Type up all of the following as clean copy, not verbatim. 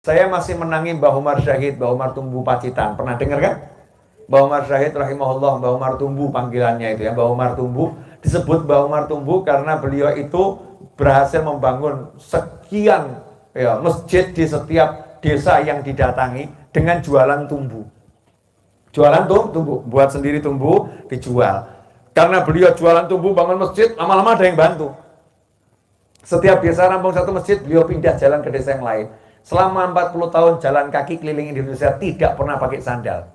Saya masih menangi Mbah Umar Syahid, Mbah Umar Tumbu Pacitan. Pernah dengar kan? Mbah Umar Syahid rahimahullah, Mbah Umar Tumbu panggilannya itu ya, Mbah Umar Tumbu. Disebut Mbah Umar Tumbu karena beliau itu berhasil membangun sekian ya, masjid di setiap desa yang didatangi dengan jualan tumbu. Jualan tumbu, buat sendiri tumbu, dijual. Karena beliau jualan tumbu, bangun masjid, lama-lama ada yang bantu. Setiap desa rampung satu masjid, beliau pindah jalan ke desa yang lain. Selama 40 tahun jalan kaki keliling Indonesia, tidak pernah pakai sandal.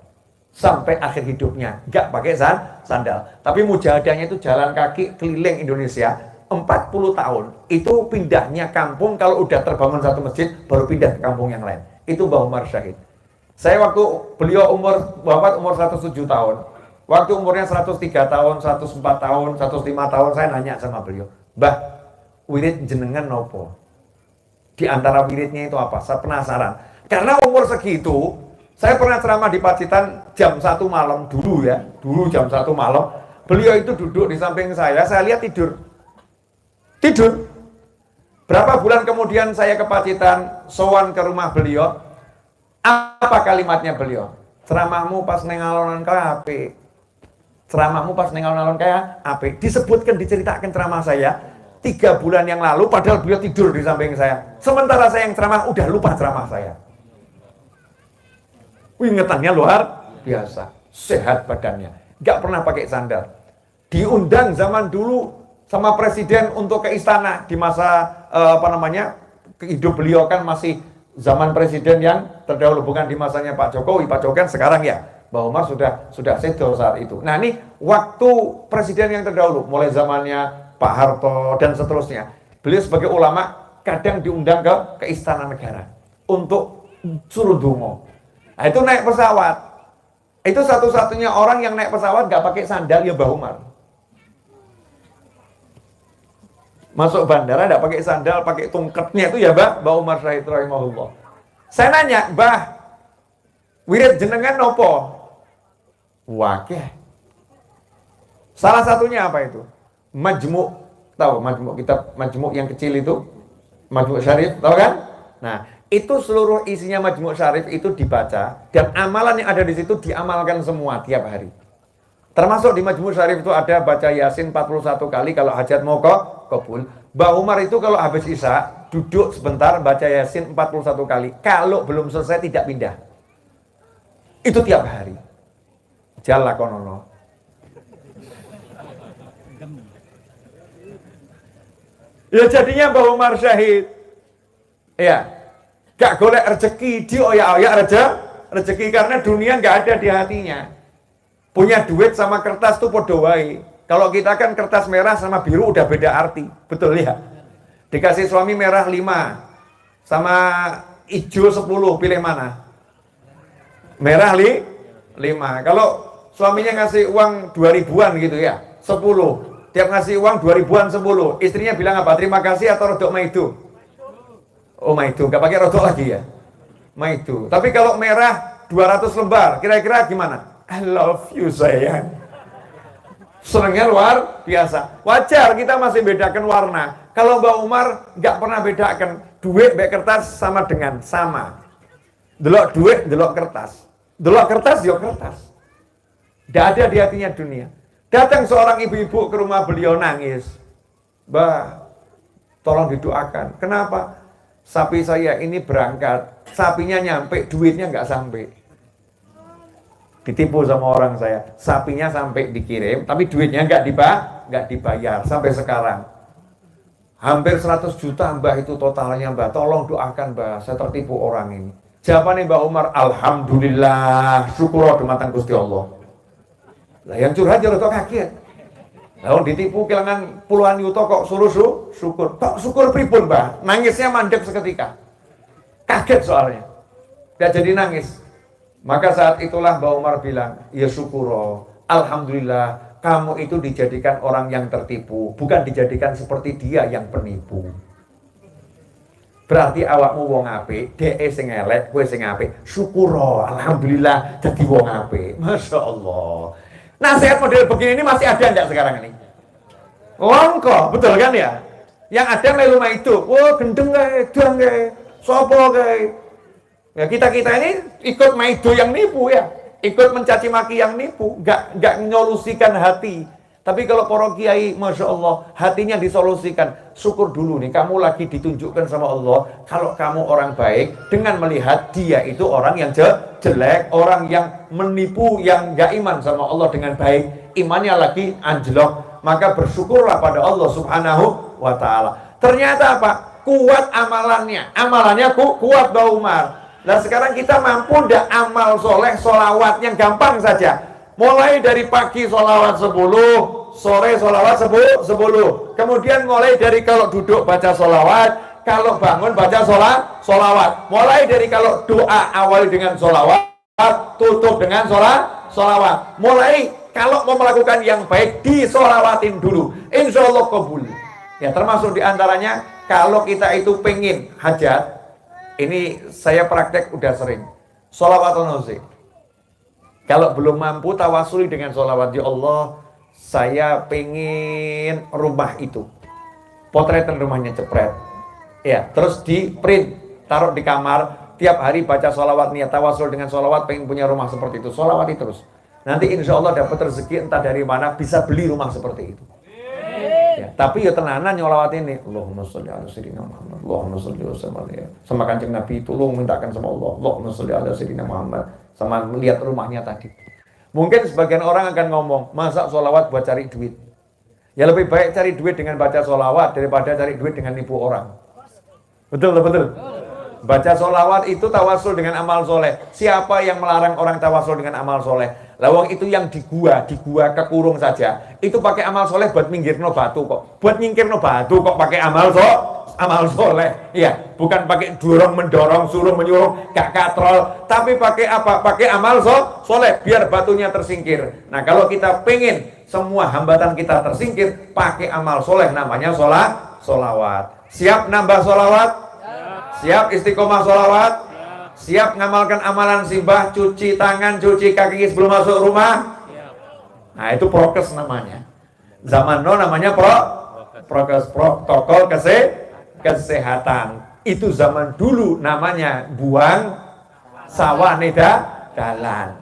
Sampai akhir hidupnya, nggak pakai sandal. Tapi mujahadahnya itu jalan kaki keliling Indonesia 40 tahun. Itu pindahnya kampung, kalau udah terbangun satu masjid, baru pindah ke kampung yang lain. Itu Mbah Umar Syahid. Saya waktu beliau wafat umur 107 tahun. Waktu umurnya 103 tahun, 104 tahun, 105 tahun, saya nanya sama beliau, Mbah, wirid jenengan nopo? Di antara wiridnya itu apa? Saya penasaran. Karena umur segitu, saya pernah ceramah di Pacitan jam 1 malam dulu ya. Dulu jam 1 malam, beliau itu duduk di samping saya lihat tidur. Tidur. Berapa bulan kemudian saya ke Pacitan, sowan ke rumah beliau. Apa kalimatnya beliau? Ceramahmu pas neng alon-alon kaya apik. Ceramahmu pas neng alon-alon kaya apik. Disebutkan, diceritakan ceramah saya 3 bulan yang lalu, padahal beliau tidur di samping saya. Sementara saya yang ceramah, udah lupa ceramah saya. Ingatannya luar biasa. Sehat badannya. Gak pernah pakai sandal. Diundang zaman dulu sama presiden untuk ke istana. Di masa, hidup beliau kan masih zaman presiden yang terdahulu. Bukan di masanya Pak Jokowi. Pak Jokowi kan sekarang ya. Mbah Umar sudah sedo saat itu. Nah ini waktu presiden yang terdahulu. Mulai zamannya Pak Harto dan seterusnya. Beliau sebagai ulama kadang diundang ke istana negara untuk suruh dungo. Nah itu naik pesawat. Itu satu-satunya orang yang naik pesawat gak pakai sandal ya Mbah Umar. Masuk bandara gak pakai sandal, pakai tungketnya itu ya Mbah Umar Syahid rahimahullah. Saya nanya, Mbah, wirid jenengan nopo? Wakeh. Salah satunya apa itu? Majmu', tahu Majmu', kitab Majmu' yang kecil itu, Majmu' Syarif, tahu kan? Nah, itu seluruh isinya Majmu' Syarif itu dibaca dan amalan yang ada di situ diamalkan semua tiap hari. Termasuk di Majmu' Syarif itu ada baca Yasin 41 kali kalau hajat mau kabul. Mbah Umar itu kalau habis Isya duduk sebentar baca Yasin 41 kali. Kalau belum selesai tidak pindah. Itu tiap hari. Jalla konono. Ya jadinya Mbah Umar Syahid. Ya, gak golek rezeki di oyak-oyak rezeki karena dunia gak ada di hatinya. Punya duit sama kertas tuh podo wae. Kalau kita kan kertas merah sama biru udah beda arti, betul ya? Dikasih suami merah 5 sama hijau 10, pilih mana? Merah 5. Kalau suaminya ngasih uang 2000-an gitu ya, 10. Tiap ngasih uang 2000-an 10. Istrinya bilang apa? Terima kasih atau rodok maidu? Oh maidu, gak pakai rodok lagi ya? Maidu. Tapi kalau merah 200 lembar, kira-kira gimana? I love you sayang. Senengnya luar biasa. Wajar kita masih bedakan warna. Kalau Mbah Umar gak pernah bedakan duit baik kertas sama dengan sama. Delok duit, delok kertas. Delok kertas, delok kertas. Gak ada di hatinya dunia. Datang seorang ibu-ibu ke rumah beliau nangis. Mbah, tolong didoakan. Kenapa? Sapi saya ini berangkat, sapinya nyampe, duitnya nggak sampai. Ditipu sama orang saya. Sapinya sampai dikirim, tapi duitnya nggak dibayar sampai sekarang. Hampir 100 juta Mbah itu totalnya Mbah. Tolong doakan Mbah, saya tertipu orang ini. Jawabannya Mbah Umar, alhamdulillah, syukur dumateng Gusti Allah. Lah yang curhat ya rada kaget. Lah ditipu kelangan puluhan yuta kok suruh syukur. Tok syukur pripun, Mbah? Nangisnya mandek seketika. Kaget soalnya. Gak jadi nangis. Maka saat itulah Mbah Umar bilang, ya syukur, alhamdulillah kamu itu dijadikan orang yang tertipu, bukan dijadikan seperti dia yang penipu. Berarti awakmu wong apik, dhek sing elek, kowe sing apik. Syukur, alhamdulillah dadi wong apik. Masya Allah. Nasihat model begini ini masih ada enggak sekarang ini? Langka, betul kan ya? Yang ada melu itu, oh gendeng kae, edang kae, sapa kae. Ya kita ini ikut maido yang nipu ya, ikut mencaci maki yang nipu, nggak menyolusikan hati. Tapi kalau para kiai, masya Allah, hatinya disolusikan. Syukur dulu nih, kamu lagi ditunjukkan sama Allah. Kalau kamu orang baik, dengan melihat dia itu orang yang jelek, orang yang menipu, yang nggak iman sama Allah dengan baik, imannya lagi anjlok, maka bersyukurlah pada Allah Subhanahu wa Ta'ala. Ternyata apa? Kuat amalannya kuat Mbak Umar. Nah sekarang kita mampu ndak amal soleh, solawat yang gampang saja. Mulai dari pagi solawat 10, sore solawat 10. Kemudian mulai dari kalau duduk baca solawat, kalau bangun baca solawat. Mulai dari kalau doa awali dengan solawat, tutup dengan solawat. Mulai kalau mau melakukan yang baik, disolawatin dulu. Insya Allah kabul. Ya termasuk diantaranya, kalau kita itu pengen hajat, ini saya praktek udah sering. Sholawatul nazi. Kalau belum mampu tawasuli dengan sholawat, ya Allah, saya pengen rumah itu. Potretan rumahnya jepret. Ya, terus di print, taruh di kamar. Tiap hari baca sholawat, niat tawasul dengan sholawat, pengen punya rumah seperti itu. Sholawati terus. Nanti insya Allah dapat rezeki entah dari mana, bisa beli rumah seperti itu. Ya, tapi ya tenanan nyolawat ini. Allahumma sholli ala sayyidina Muhammad. Allahumma sholli wa sallam. Sama Kanjeng Nabi tolong mintakan sama Allah. Allahumma sholli ala sayyidina Muhammad. Sama melihat rumahnya tadi. Mungkin sebagian orang akan ngomong, masa sholawat buat cari duit? Ya lebih baik cari duit dengan baca sholawat daripada cari duit dengan nipu orang. Betul. Baca sholawat itu tawasul dengan amal soleh. Siapa yang melarang orang tawasul dengan amal soleh? Lawang itu yang di gua kekurung saja. Itu pakai amal soleh buat minggirno batu kok. Buat nyingkirno batu kok pakai amal soleh. Ya, bukan pakai dorong mendorong, suruh menyuruh, gak katrol. Tapi pakai apa? Pakai amal soleh biar batunya tersingkir. Nah, kalau kita pengen semua hambatan kita tersingkir, pakai amal soleh namanya solawat. Siap nambah solawat? Siap istiqomah solawat? Siap ngamalkan amalan simbah, cuci tangan, cuci kaki sebelum masuk rumah? Nah itu prokes namanya. Zaman now namanya prokes, protokol kesehatan. Itu zaman dulu namanya buang sawah neda dalan.